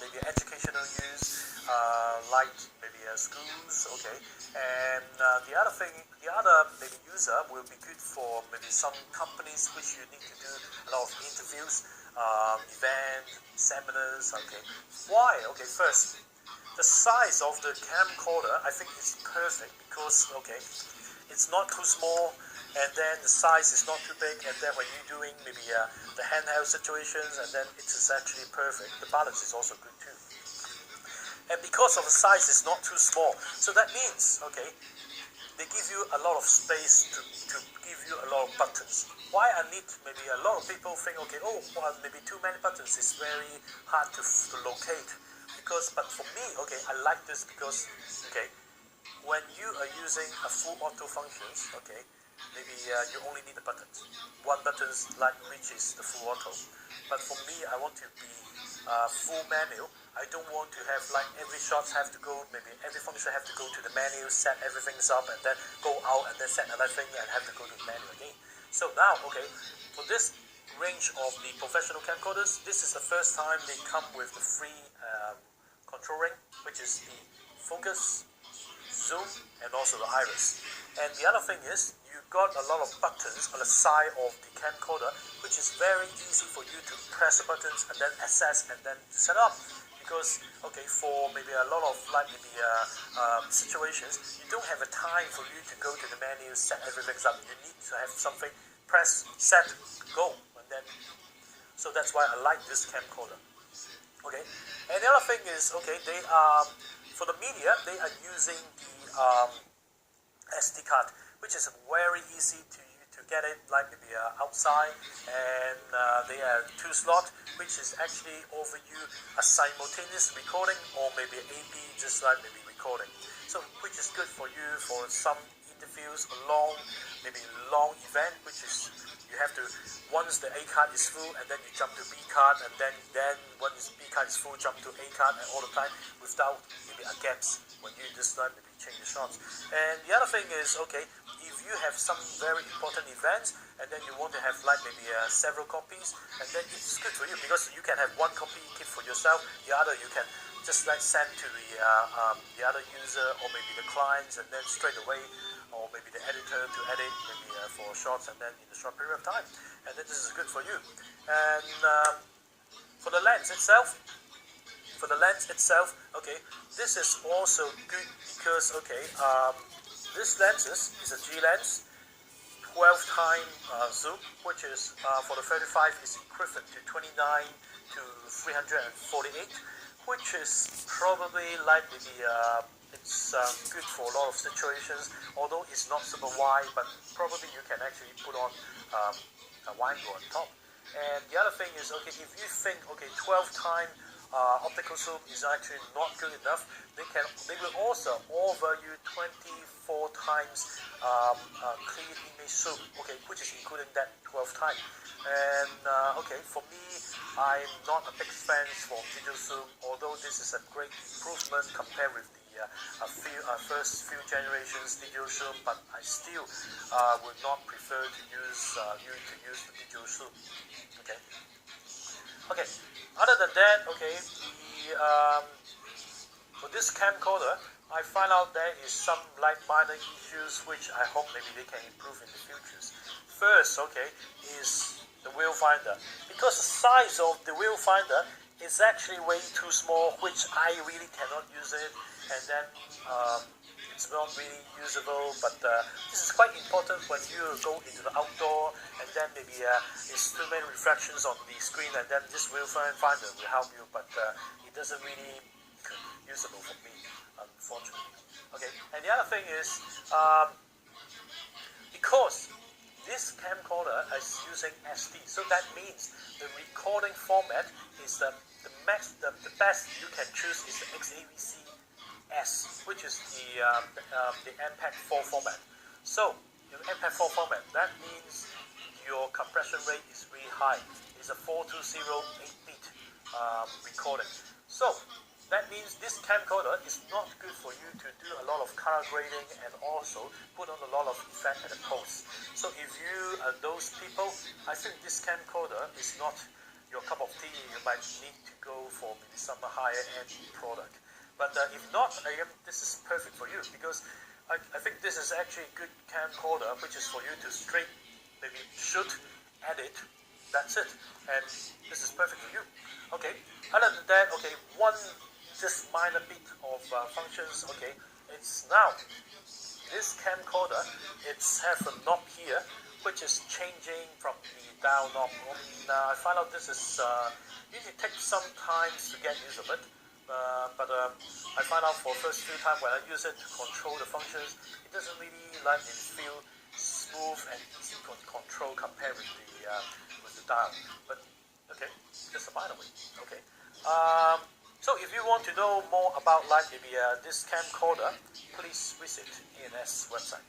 maybe educational use, like maybe schools, okay. And the other maybe user will be good for maybe some companies which you need to do a lot of interviews, event, seminars, okay. Why? Okay, first, the size of the camcorder, I think is perfect because, okay, it's not too small, and then the size is not too big, and then when you're doing maybe the handheld situations, and then it is actually perfect. The balance is also good too. And because of the size is not too small, so that means, okay, they give you a lot of space to give you a lot of buttons. Why I need maybe a lot of people think, okay, oh, well, maybe too many buttons is very hard to locate. But for me, okay, I like this because, okay, when you are using a full auto functions, okay, maybe you only need the buttons. One button like reaches the full auto. But for me, I want to be full manual. I don't want to have like every shot have to go, maybe every function have to go to the menu, set everything up, and then go out and then set another thing and have to go to the menu again. So now, okay, for this range of the professional camcorders, this is the first time they come with the free controlling, which is the focus, zoom, and also the iris. And the other thing is, you got a lot of buttons on the side of the camcorder, which is very easy for you to press the buttons and then access and then set up. Because, okay, for maybe a lot of like maybe situations, you don't have a time for you to go to the menu, set everything up. You need to have something, press, set, go, and then. So that's why I like this camcorder. Okay, and the other thing is, okay, they are for the media, they are using the SD card, which is very easy to get it like maybe outside, and they are 2 slot, which is actually offer you a simultaneous recording or maybe AB just like maybe recording. So which is good for you for some interviews, maybe long event, which is you have to, once the A card is full, and then you jump to B card, and then once B card is full, jump to A card, and all the time without maybe a gaps when you just like maybe change the shots. And the other thing is, okay, if you have some very important events, and then you want to have like maybe several copies, and then it's good for you because you can have one copy keep for yourself, the other you can just like send to the other user or maybe the clients, and then straight away, or maybe the editor to edit maybe for shots, and then in a short period of time, and then this is good for you. And for the lens itself, okay, this is also good because, okay, this lens is a G lens, 12 time zoom, which is for the 35 is equivalent to 29 to 348, which is probably likely it's good for a lot of situations, although it's not super wide, but probably you can actually put on a wide on top. And the other thing is, okay, if you think, okay, 12 time optical zoom is actually not good enough, they will also offer you 24 times clear image zoom, okay, which is including that 12 time. And okay, for me, I'm not a big fan for digital zoom, although this is a great improvement compared with the first few generations digital zoom, but I still would not prefer to use the digital zoom. Okay. Okay. Other than that, okay, for this camcorder, I find out there is some like minor issues which I hope maybe they can improve in the futures. First, okay, is the viewfinder, because the size of the viewfinder is actually way too small, which I really cannot use it, and then it's not really usable. But this is quite important when you go into the outdoor, and then maybe it's too many reflections on the screen, and then this viewfinder will help you, but it doesn't really usable for me, unfortunately. Okay, and the other thing is because this camcorder is using SD, so that means the recording format is the best you can choose is the XAVC S, which is the MPEG 4 format. So the MPEG 4 format, that means your compression rate is really high. It's a 420 8-bit recording. So that means this camcorder is not good for you to do a lot of color grading and also put on a lot of effect and post. So if you are those people, I think this camcorder is not your cup of tea, you might need to go for maybe some higher end product. But if not, this is perfect for you, because I think this is actually a good camcorder, which is for you to straight maybe shoot, edit, that's it, and this is perfect for you. Okay, other than that, okay, one just minor bit of functions. Okay, it's now this camcorder, it's have a knob here which is changing from the dial knob. I find out this is usually takes some time to get used of it, but I find out for first few times when I use it to control the functions, it doesn't really let it feel smooth and easy to control compared with the dial. But okay, just a minor way. Okay. So if you want to know more about like maybe this camcorder, please visit ENS website.